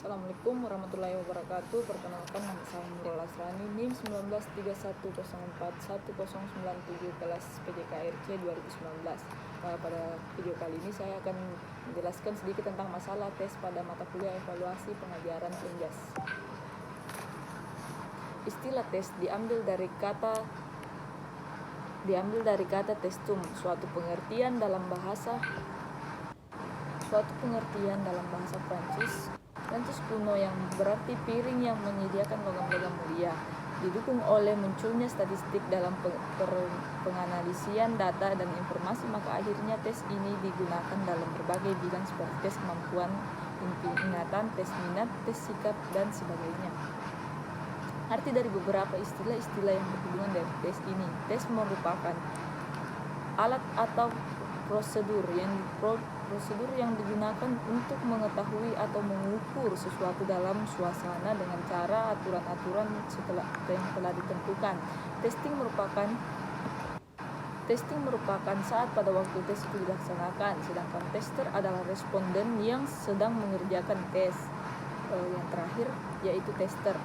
Assalamualaikum warahmatullahi wabarakatuh. Perkenalkan, nama saya Nurul Asrani, NIM 1931041097 kelas PJKRC 2019. Pada video kali ini saya akan menjelaskan sedikit tentang masalah tes pada mata kuliah evaluasi pengajaran Unjas. Istilah tes diambil dari kata testum, suatu pengertian dalam bahasa Prancis kuno yang berarti piring yang menyediakan logam-logam mulia. Didukung oleh munculnya statistik dalam penganalisian data dan informasi, maka akhirnya tes ini digunakan dalam berbagai bidang seperti tes kemampuan ingatan, tes minat, tes sikap, dan sebagainya. Arti dari beberapa istilah-istilah yang berhubungan dengan tes ini. Tes merupakan alat atau prosedur yang digunakan untuk mengetahui atau mengukur sesuatu dalam suasana dengan cara aturan-aturan yang telah ditentukan. Testing merupakan saat pada waktu tes itu dilaksanakan, sedangkan tester adalah responden yang sedang mengerjakan tes. Yang terakhir yaitu tester.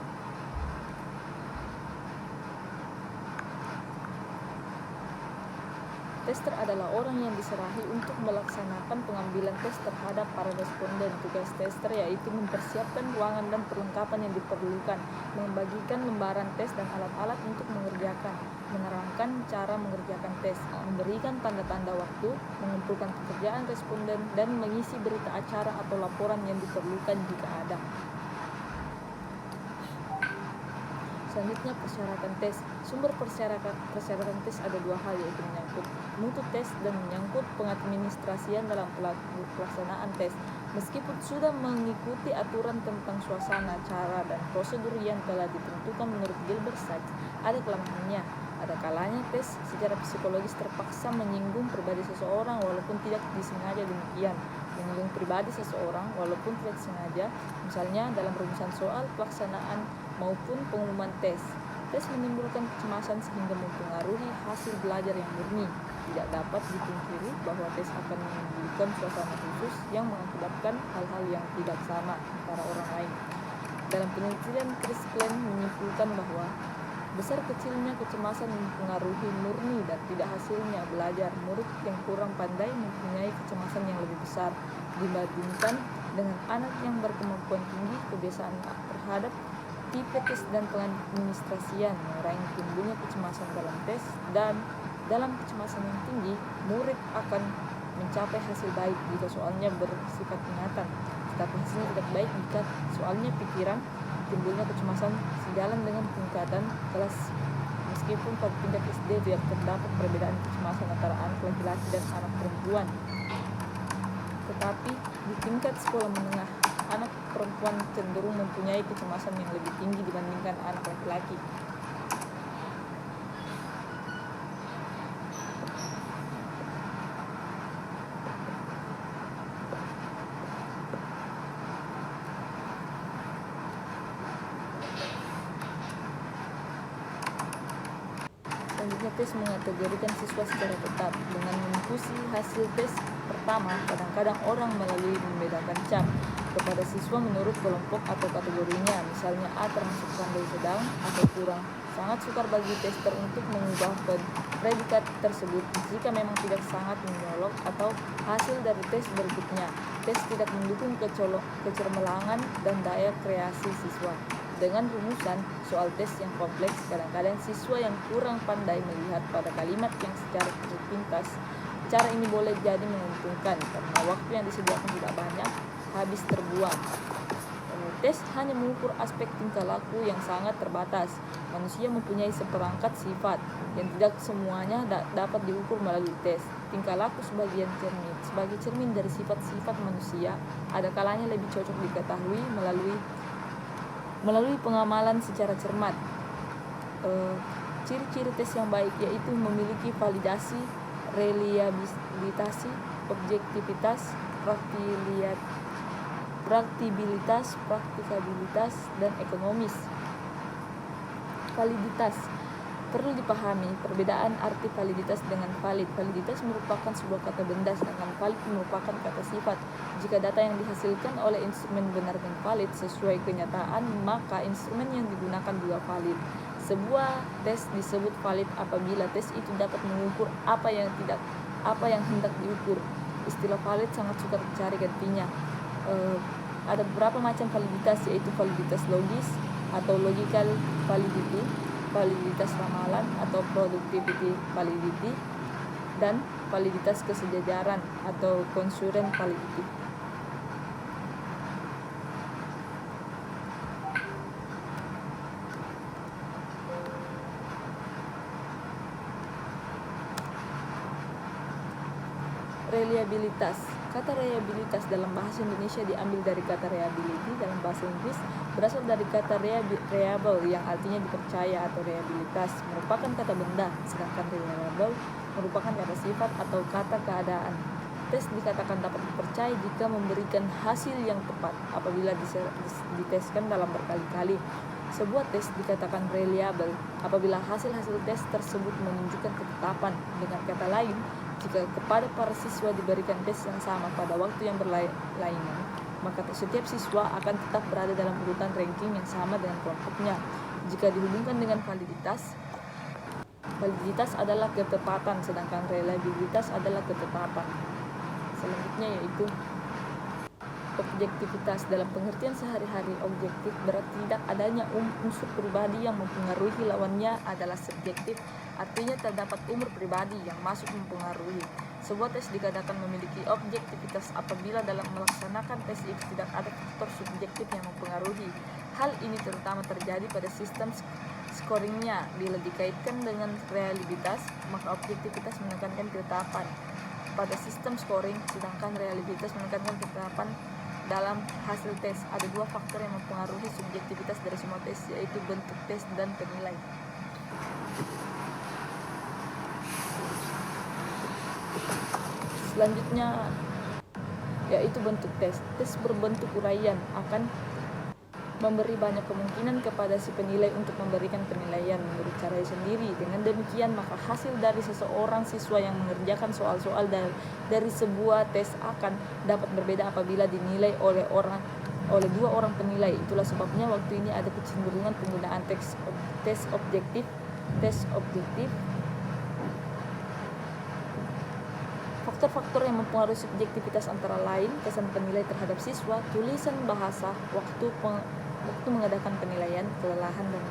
Tester adalah orang yang diserahi untuk melaksanakan pengambilan tes terhadap para responden. Tugas tester yaitu mempersiapkan ruangan dan perlengkapan yang diperlukan, membagikan lembaran tes dan alat-alat untuk mengerjakan, menerangkan cara mengerjakan tes, memberikan tanda-tanda waktu, mengumpulkan pekerjaan responden, dan mengisi berita acara atau laporan yang diperlukan jika ada. Selanjutnya, persyaratan tes. Sumber persyaratan tes ada dua hal, yaitu menyangkut mutu tes dan menyangkut pengadministrasian dalam pelaksanaan tes. Meskipun sudah mengikuti aturan tentang suasana, cara, dan prosedur yang telah ditentukan menurut Gilbert Sachs, ada kelemahannya. Ada kalanya tes secara psikologis terpaksa menyinggung pribadi seseorang walaupun tidak disengaja demikian. Menyinggung pribadi seseorang walaupun tidak sengaja, misalnya dalam rumusan soal, pelaksanaan, maupun pengumuman tes. Tes menimbulkan kecemasan sehingga mempengaruhi hasil belajar yang murni. Tidak dapat dipungkiri bahwa tes akan menimbulkan suasana khusus yang mengakibatkan hal-hal yang tidak sama antara orang lain. Dalam penelitian, Chris Klein menyimpulkan bahwa besar kecilnya kecemasan mempengaruhi murni dan tidak hasilnya belajar. Murid yang kurang pandai mempunyai kecemasan yang lebih besar dibandingkan dengan anak yang berkemampuan tinggi. Kebiasaan terhadap tipe tes dan pengadministrasian mengurangi timbulnya kecemasan dalam tes, dan dalam kecemasan yang tinggi, murid akan mencapai hasil baik jika soalnya bersifat ingatan, tetapi hasilnya tidak baik jika soalnya pikiran. Timbulnya kecemasan sejalan dengan tingkatan kelas. Meskipun pada tingkat SD tidak terdapat perbedaan kecemasan antara anak laki-laki dan anak perempuan, tetapi di tingkat sekolah menengah, anak perempuan cenderung mempunyai kecemasan yang lebih tinggi dibandingkan anak laki-laki. Selanjutnya, tes mengategorikan siswa secara tetap. Dengan mengikuti hasil tes pertama, kadang-kadang orang melalui membedakan cap kepada siswa menurut kelompok atau kategorinya. Misalnya, A termasuk pandai sedang atau kurang. Sangat sukar bagi tester untuk mengubah predikat tersebut jika memang tidak sangat menyolok atau hasil dari tes berikutnya. Tes tidak mendukung kecermelangan dan daya kreasi siswa. Dengan rumusan soal tes yang kompleks, kadang-kadang siswa yang kurang pandai melihat pada kalimat yang secara terpintas. Cara ini boleh jadi menguntungkan karena waktu yang disediakan tidak banyak, habis terbuang. Tes hanya mengukur aspek tingkah laku yang sangat terbatas. Manusia mempunyai seperangkat sifat yang tidak semuanya dapat diukur melalui tes. Tingkah laku sebagai cermin dari sifat-sifat manusia, ada kalanya lebih cocok diketahui melalui pengamalan secara cermat. Ciri-ciri tes yang baik yaitu memiliki validasi, reliabilitas, objektivitas, praktikabilitas, dan ekonomis. Validitas Perlu dipahami perbedaan arti validitas dengan valid. Validitas merupakan sebuah kata benda, sedangkan valid merupakan kata sifat. Jika data yang dihasilkan oleh instrumen benar dan valid sesuai kenyataan, maka instrumen yang digunakan juga valid. Sebuah tes disebut valid apabila tes itu dapat mengukur apa yang hendak diukur. Istilah valid sangat sukar dicari gantinya. Ada beberapa macam validitas, yaitu validitas logis atau logical validity, validitas ramalan atau productivity validity, dan validitas kesejajaran atau concurrent validity. Reliabilitas. Kata reliabilitas dalam bahasa Indonesia diambil dari kata reliability dalam bahasa Inggris, berasal dari kata reliable yang artinya dipercaya, atau reliabilitas merupakan kata benda, sedangkan reliable merupakan kata sifat atau kata keadaan. Tes dikatakan dapat dipercaya jika memberikan hasil yang tepat apabila diteskan dalam berkali-kali. Sebuah tes dikatakan reliable apabila hasil-hasil tes tersebut menunjukkan ketetapan. Dengan kata lain, jika kepada para siswa diberikan tes yang sama pada waktu yang berlainan, maka setiap siswa akan tetap berada dalam urutan ranking yang sama dengan kelompoknya. Jika dihubungkan dengan validitas adalah ketepatan, sedangkan reliabilitas adalah ketetapan. Selanjutnya yaitu objektivitas. Dalam pengertian sehari-hari, objektif berarti tidak adanya unsur pribadi yang mempengaruhi lawannya adalah subjektif, artinya terdapat umur pribadi yang masuk mempengaruhi. Sebuah tes dikatakan memiliki objektivitas apabila dalam melaksanakan tes itu tidak ada faktor subjektif yang mempengaruhi. Hal ini terutama terjadi pada sistem scoringnya. Bila dikaitkan dengan reliabilitas, maka objektivitas menekankan ketetapan pada sistem scoring, sedangkan reliabilitas menekankan ketetapan dalam hasil tes. Ada dua faktor yang mempengaruhi subjektivitas dari semua tes, yaitu bentuk tes dan penilai. Selanjutnya yaitu bentuk tes. Tes berbentuk uraian akan memberi banyak kemungkinan kepada si penilai untuk memberikan penilaian menurut caranya sendiri. Dengan demikian, maka hasil dari seseorang siswa yang mengerjakan soal-soal dari sebuah tes akan dapat berbeda apabila dinilai oleh dua orang penilai. Itulah sebabnya waktu ini ada kecenderungan penggunaan tes objektif. Faktor-faktor yang mempengaruhi subjektivitas antara lain kesan penilai terhadap siswa, tulisan bahasa, waktu mengadakan penilaian, kelelahan, dan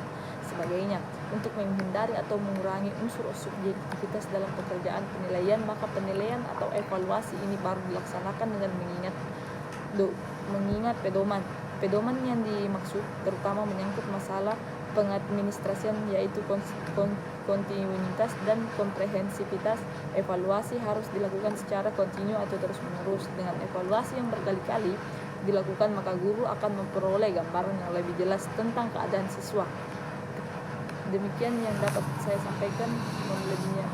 sebagainya. Untuk menghindari atau mengurangi unsur subjektivitas dalam pekerjaan penilaian, maka penilaian atau evaluasi ini baru dilaksanakan dengan mengingat pedoman. Pedoman yang dimaksud terutama menyangkut masalah pengadministrasian, yaitu kontinuitas dan komprehensivitas. Evaluasi harus dilakukan secara kontinu atau terus-menerus. Dengan evaluasi yang berkali-kali dilakukan, maka guru akan memperoleh gambaran yang lebih jelas tentang keadaan siswa. Demikian yang dapat saya sampaikan. Mohon lebihnya,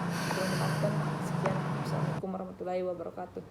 sekian. Assalamualaikum warahmatullahi wabarakatuh.